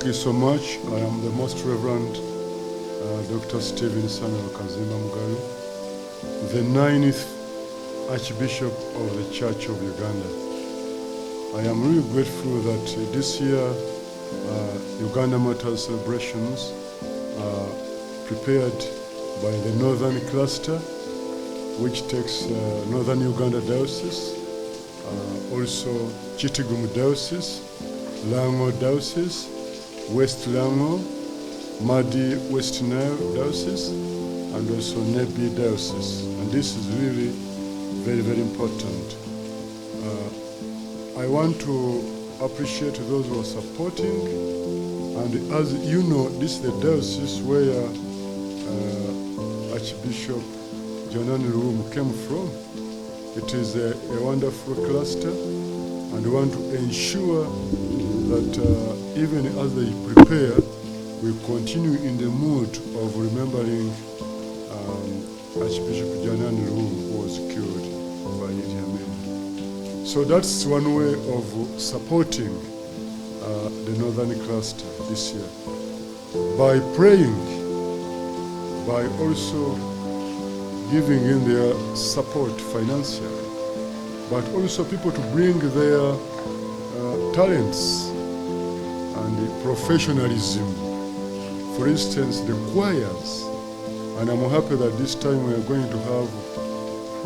you so much. I am the Most Reverend Dr. Samuel Kazimba, the 9th Archbishop of the Church of Uganda. I am really grateful that this year Uganda Martyrs celebrations are prepared by the Northern Cluster, which takes Northern Uganda Diocese, also Kitgum Diocese, Lango Diocese, West Lango, Madi West Nile Diocese, and also Nebi Diocese. And this is really very, very important. I want to appreciate those who are supporting. And as you know, this is the diocese where Archbishop Samuel came from. It is a wonderful cluster, and we want to ensure that even as they prepare, we continue in the mood of remembering Archbishop Samuel who was killed by Idi Amin. So that's one way of supporting the Northern Cluster this year. By praying, by also giving in their support financially, but also people to bring their talents and professionalism. For instance, the choirs. And I'm happy that this time we are going to have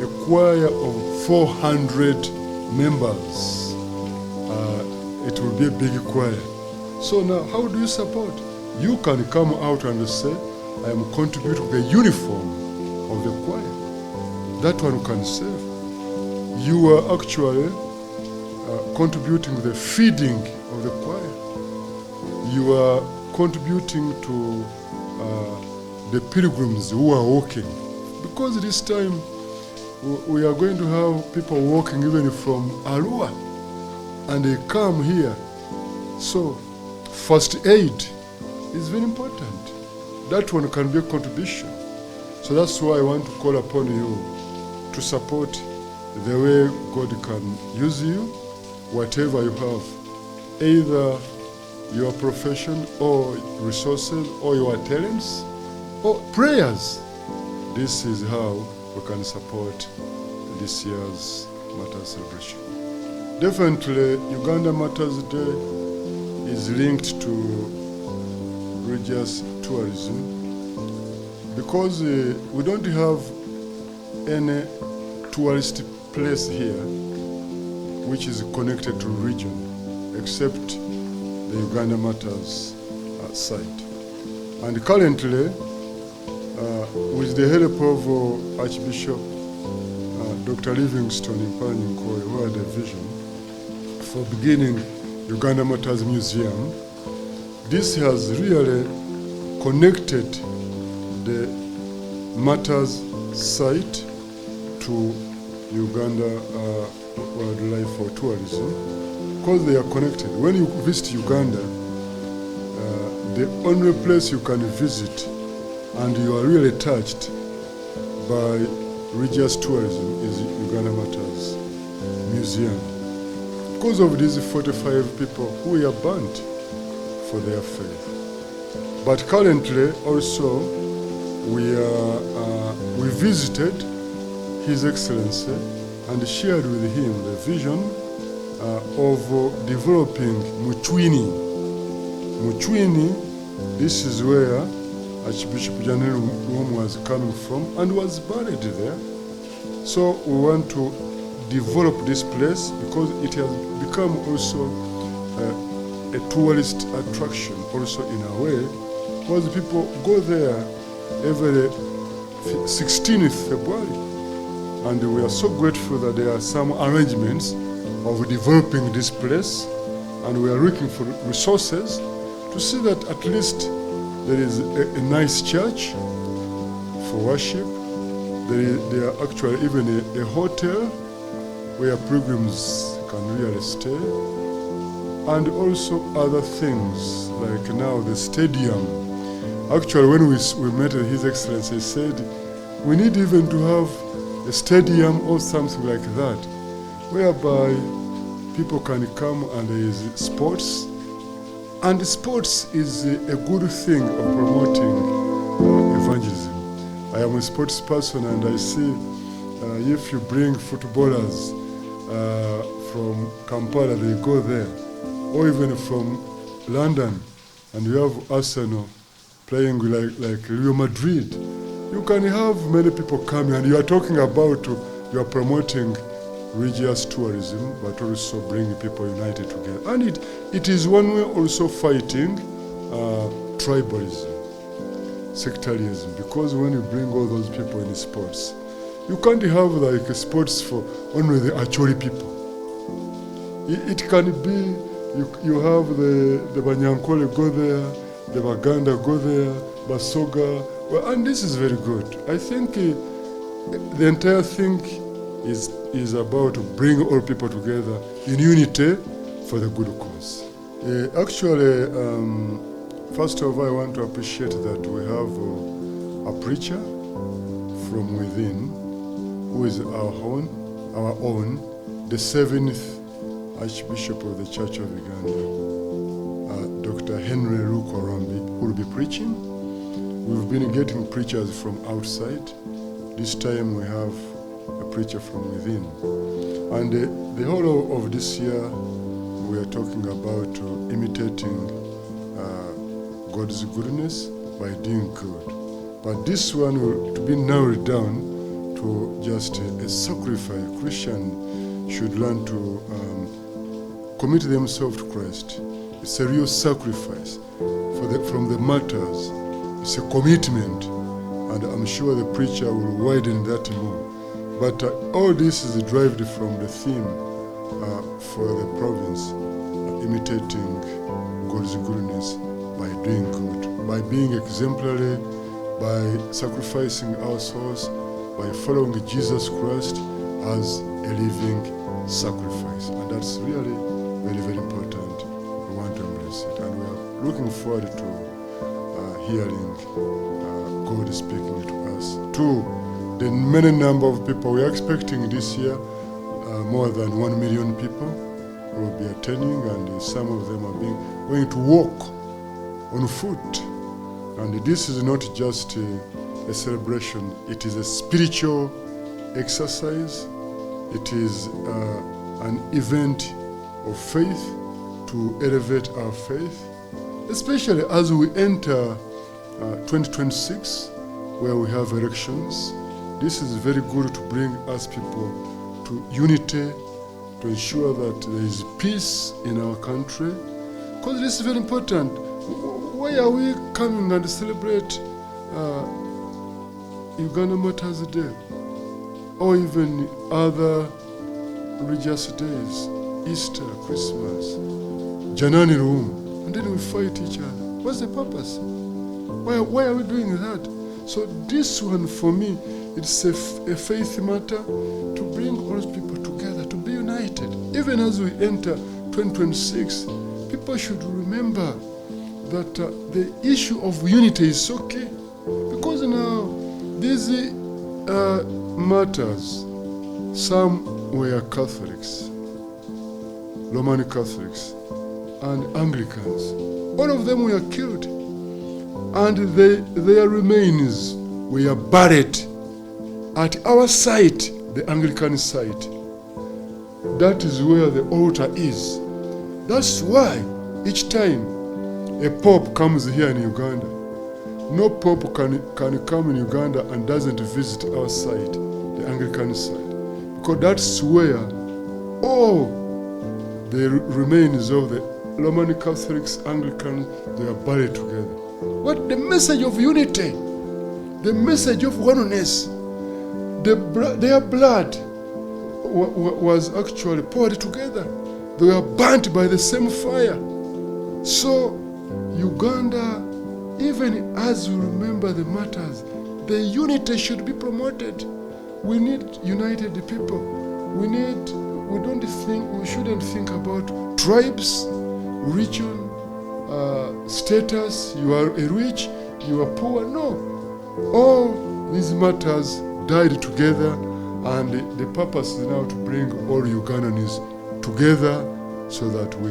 a choir of 400 members. It will be a big choir. So now, how do you support? You can come out and say, I am contributing the uniform of the choir. That one can save. You are actually contributing the feeding of the choir. You are contributing to the pilgrims who are walking. Because this time we are going to have people walking even from Arua, and they come here. So first aid is very important. That one can be a contribution. So that's why I want to call upon you to support the way God can use you, whatever you have, either your profession or resources or your talents or prayers. This is how we can support this year's Martyrs celebration. Definitely, Uganda Martyrs Day is linked to religious tourism because we don't have any tourist place here which is connected to religion except the Uganda Martyrs site. And currently, with the help of Archbishop Dr. Livingstone in Panyinkoy, who had a vision for beginning Uganda Martyrs Museum, this has really connected the Martyrs site to Uganda wildlife for tourism, because they are connected. When you visit Uganda, the only place you can visit and you are really touched by religious tourism is Uganda Martyrs Museum, because of these 45 people who were burnt for their faith. But currently also we visited His Excellency and shared with him the vision of developing Muchwini. Muchwini, this is where Archbishop Samuel was coming from and was buried there. So we want to develop this place because it has become also a tourist attraction also in a way, because people go there every 16th February. And we are so grateful that there are some arrangements of developing this place, and we are looking for resources to see that at least there is a nice church for worship. There are actually even a hotel where pilgrims can really stay, and also other things like now the stadium. Actually, when we met His Excellency, he said we need even to have a stadium or something like that, whereby people can come and there is sports, And sports is a good thing of promoting evangelism. I am a sports person, and I see if you bring footballers from Kampala, they go there, or even from London, and you have Arsenal playing like Real Madrid. You can have many people coming, and you are talking about, you are promoting religious tourism, but also bringing people united together. And it is one way also fighting tribalism, sectarianism, because when you bring all those people in sports, you can't have like sports for only the Acholi people. It can be, you have the Banyankole go there, the Baganda go there, Basoga, well, and this is very good. I think the entire thing is about to bring all people together in unity for the good cause. Actually, first of all, I want to appreciate that we have a preacher from within who is our own, the 7th Archbishop of the Church of Uganda, Dr. Henry Rukorombi, who will be preaching. We've been getting preachers from outside. This time we have a preacher from within. And the whole of this year, we are talking about imitating God's goodness by doing good. But this one will to be narrowed down to just a sacrifice. Christians should learn to commit themselves to Christ. It's a real sacrifice from the Martyrs. It's a commitment, and I'm sure the preacher will widen that more. But all this is derived from the theme for the province, imitating God's goodness by doing good, by being exemplary, by sacrificing our souls, by following Jesus Christ as a living sacrifice. And that's really very, very important. We want to embrace it. And we are looking forward to hearing God speaking to us. To the many number of people we are expecting this year, more than 1 million people will be attending, and some of them are going to walk on foot. And this is not just a celebration, it is a spiritual exercise. It is an event of faith to elevate our faith, especially as we enter 2026, where we have elections. This is very good to bring us people to unity, to ensure that there is peace in our country, because this is very important. Why are we coming and celebrate Uganda Martyrs Day, or even other religious days, Easter, Christmas, Janani Room, and then we fight each other? What's the purpose? Why are we doing that? So this one, for me, it's a faith matter to bring all people together, to be united. Even as we enter 2026, people should remember that the issue of unity is so key. Because now, these martyrs, some were Catholics, Roman Catholics, and Anglicans. All of them were killed, and their remains were buried at our site, the Anglican site. That is where the altar is. That's why each time a pope comes here in Uganda, no pope can come in Uganda and doesn't visit our site, the Anglican site, because that's where all the remains of the Roman Catholics, Anglicans, they are buried together. What the message of unity, the message of oneness, their blood was actually poured together. They were burnt by the same fire. So Uganda, even as we remember the martyrs, the unity should be promoted. We need united people. We shouldn't think about tribes, region, status. You are rich, you are poor. No. All these martyrs died together, and the purpose is now to bring all Ugandans together so that we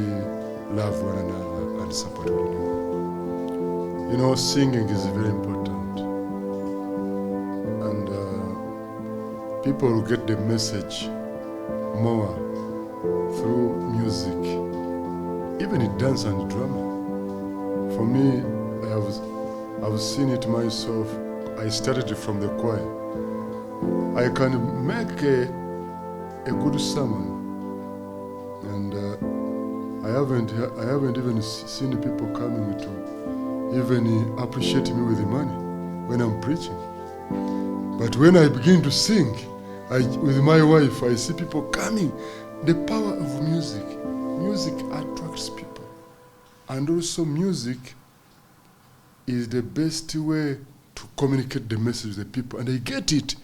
love one another. and support one another. You know, singing is very important, and people will get the message more through music, even in dance and drama. For me, I've seen it myself. I started from the choir. I can make a good sermon, and I haven't even seen people coming to even appreciate me with the money when I'm preaching. But when I begin to sing with my wife, I see people coming. The power of music. Music attracts people. And also music is the best way to communicate the message to the people. And they get it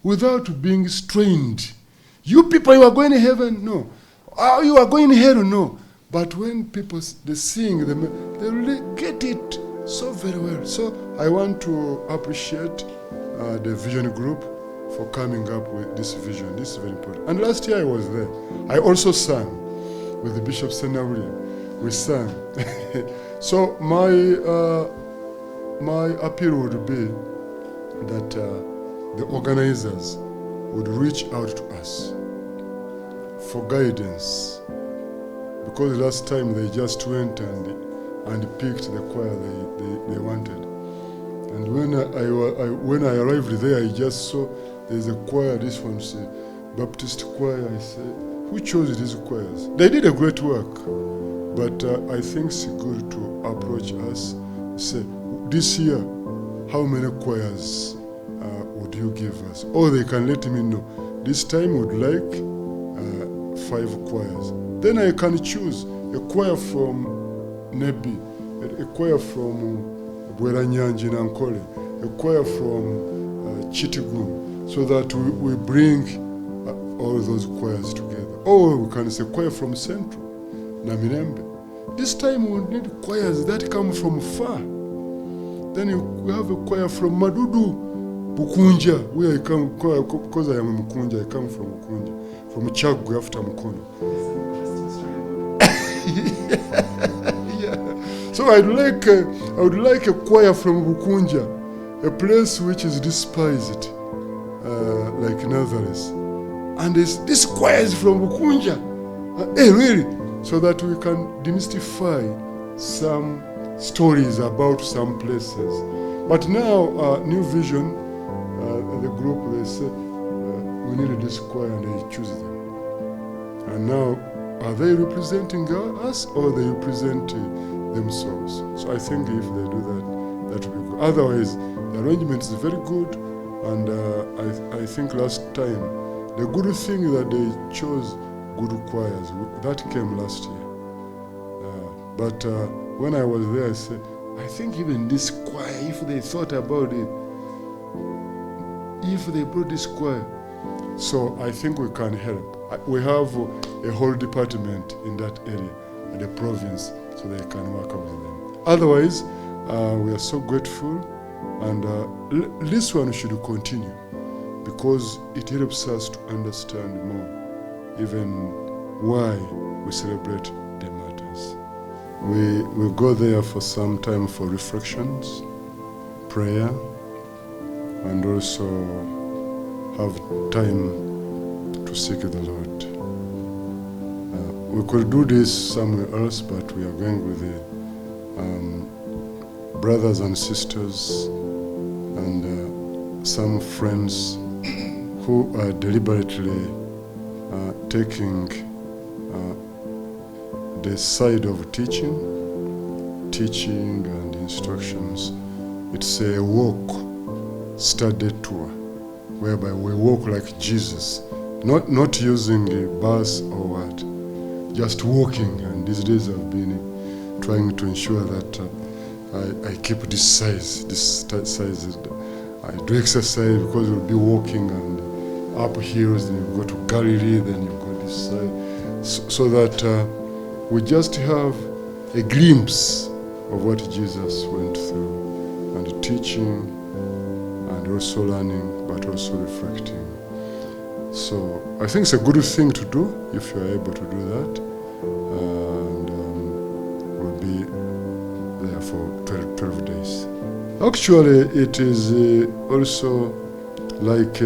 without being strained. You people, you are going to heaven? No. Oh, you are going to hell? No. But when people, they sing, they really get it so very well. So I want to appreciate the vision group for coming up with this vision. This is very important. And last year I was there. I also sang with the Bishop Samuel. We sang. So my appeal would be that the organizers would reach out to us for guidance, because last time they just went and picked the choir they wanted. And when I arrived there, I just saw there's a choir. This one's a Baptist choir. I said, who chose these choirs? They did a great work, but I think it's good to approach us. Say, this year, how many choirs would you give us? Or they can let me know. This time would like 5 choirs. Then I can choose a choir from Nebi, a choir from Bweranyanji Nankole, a choir from Chitigun, so that we bring all those choirs together. Or we can say choir from Central, Namirembe. This time we need choirs that come from far. Then we have a choir from Madudu, Bukunja, where I come, because I am a Mukunja, I come from Bukunja, from Chagwe after Mukono. Yeah. So I would like a choir from Bukunja, a place which is despised, like Nazareth. And this choir is from Bukunja. Hey, really? So that we can demystify some stories about some places. But now, New Vision, the group, they said, we needed this choir, and they choose them. And now, are they representing us, or they represent themselves? So I think if they do that, that will be good. Otherwise, the arrangement is very good, and I think last time, the good thing that they chose good choirs, that came last year. But when I was there, I said, I think even this choir, if they thought about it, if they brought this choir, so I think we can help. We have a whole department in that area, and a province, so they can work out with them. Otherwise, we are so grateful, and this one should continue, because it helps us to understand more, even why we celebrate the Martyrs. We will go there for some time for reflections, prayer, and also have time to seek the Lord. We could do this somewhere else, but we are going with the brothers and sisters and some friends who are deliberately taking the side of teaching and instructions. It's a walk, study tour, whereby we walk like Jesus, not using a bus or what, just walking. And these days I've been trying to ensure that I keep this size. I do exercise because we'll be walking and up hills, then you go to Galilee, then you go this side, so that we just have a glimpse of what Jesus went through, and teaching, and also learning, but also reflecting. So I think it's a good thing to do if you are able to do that, and will be for 12 days. Actually, it is also like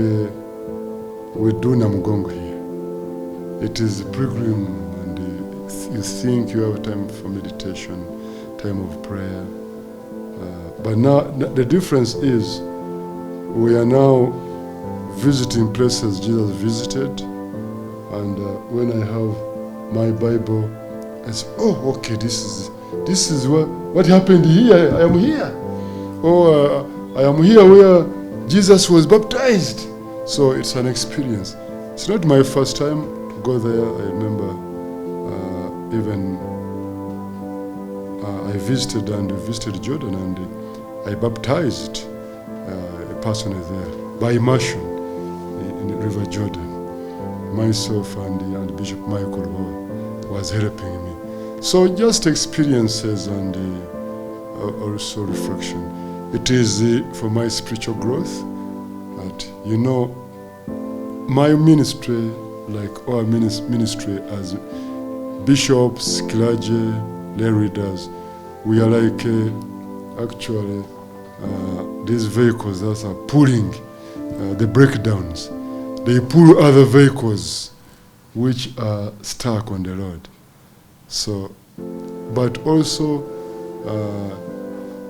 we do Namugongo here. It is a pilgrim, and you think you have time for meditation, time of prayer. But now the difference is we are now visiting places Jesus visited, and when I have my Bible, I say, oh, okay, this is what happened here. I am here. Or I am here where Jesus was baptized. So it's an experience. It's not my first time to go there. I remember even I visited Jordan, and I baptized a person there by immersion in the River Jordan. Myself and Bishop Michael was helping me. So just experiences and also reflection. It is for my spiritual growth that, you know, my ministry, like our ministry as bishops, clergy, lay readers, we are like actually these vehicles that are pulling the breakdowns. They pull other vehicles which are stuck on the road. So, but also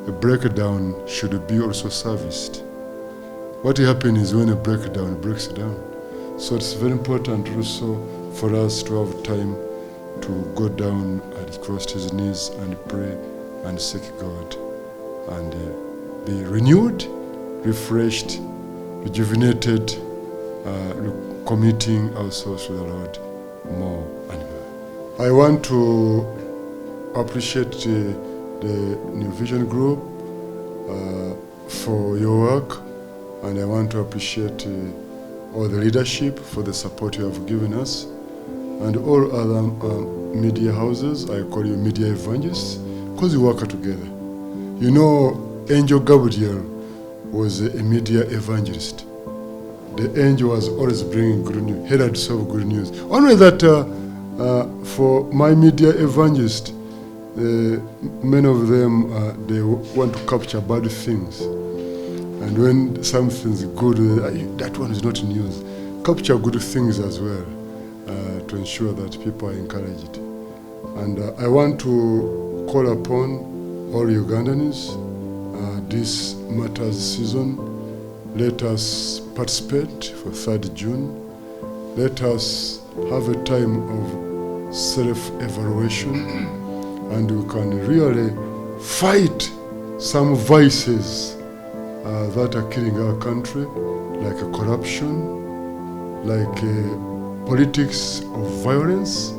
a breakdown should be also serviced. What happens is when a breakdown breaks down. So it's very important also for us to have time to go down and cross his knees and pray and seek God and be renewed, refreshed, rejuvenated, committing ourselves to the Lord more and more. I want to appreciate the New Vision Group for your work, and I want to appreciate all the leadership for the support you have given us, and all other media houses. I call you media evangelists because we work together. You know, Angel Gabriel was a media evangelist. The angel was always bringing good news, heralds of good news. Only that for my media evangelists, many of them, they want to capture bad things. And when something's good, that one is not news. Capture good things as well to ensure that people are encouraged. And I want to call upon all Ugandans this Martyrs season. Let us participate for 3rd June. Let us have a time of self-evaluation, and we can really fight some vices that are killing our country, like corruption, like politics of violence,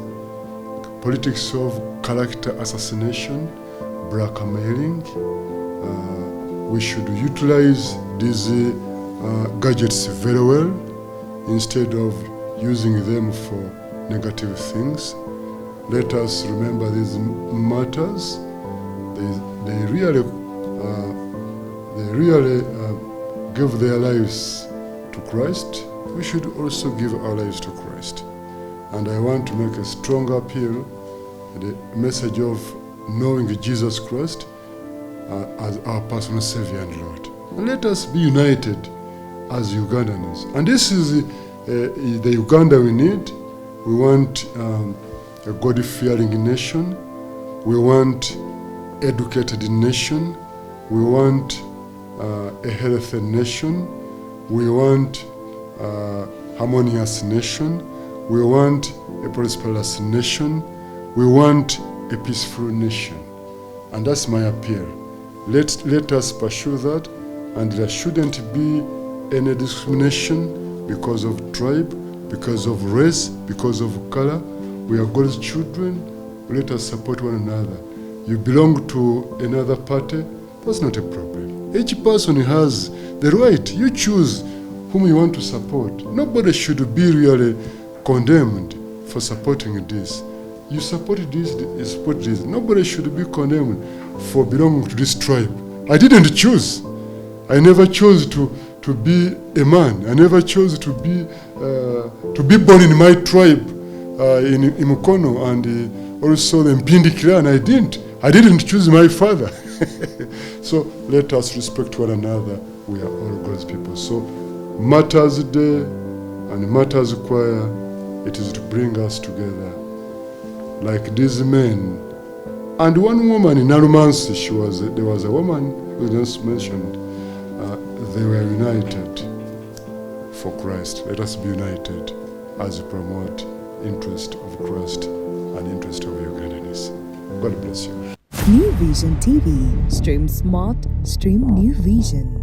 politics of character assassination, blackmailing. We should utilize these gadgets very well instead of using them for negative things. Let us remember these martyrs. They really give their lives to Christ. We should also give our lives to Christ. And I want to make a strong appeal, the message of knowing Jesus Christ as our personal Savior and Lord. And let us be united as Ugandans. And this is the Uganda we need. We want a God-fearing nation. We want educated nation. We want a healthy nation. We want a harmonious nation. We want a prosperous nation. We want a peaceful nation. And that's my appeal. Let us pursue that, and there shouldn't be any discrimination because of tribe, because of race, because of color. We are God's children. Let us support one another. You belong to another party, that's not a problem. Each person has the right. You choose whom you want to support. Nobody should be really condemned for supporting this. You support this, you support this. Nobody should be condemned for belonging to this tribe. I didn't choose. I never chose to be a man. I never chose to be born in my tribe in Mukono and also the Mpindi clan. I didn't choose my father. So let us respect one another. We are all God's people. So Martyrs Day and Martyrs Choir, it is to bring us together like these men. And one woman in Arumansi, there was a woman who just mentioned, they were united for Christ. Let us be united as we promote interest of Christ and interest of Ugandans. God bless you. New Vision TV. Stream smart, stream New Vision.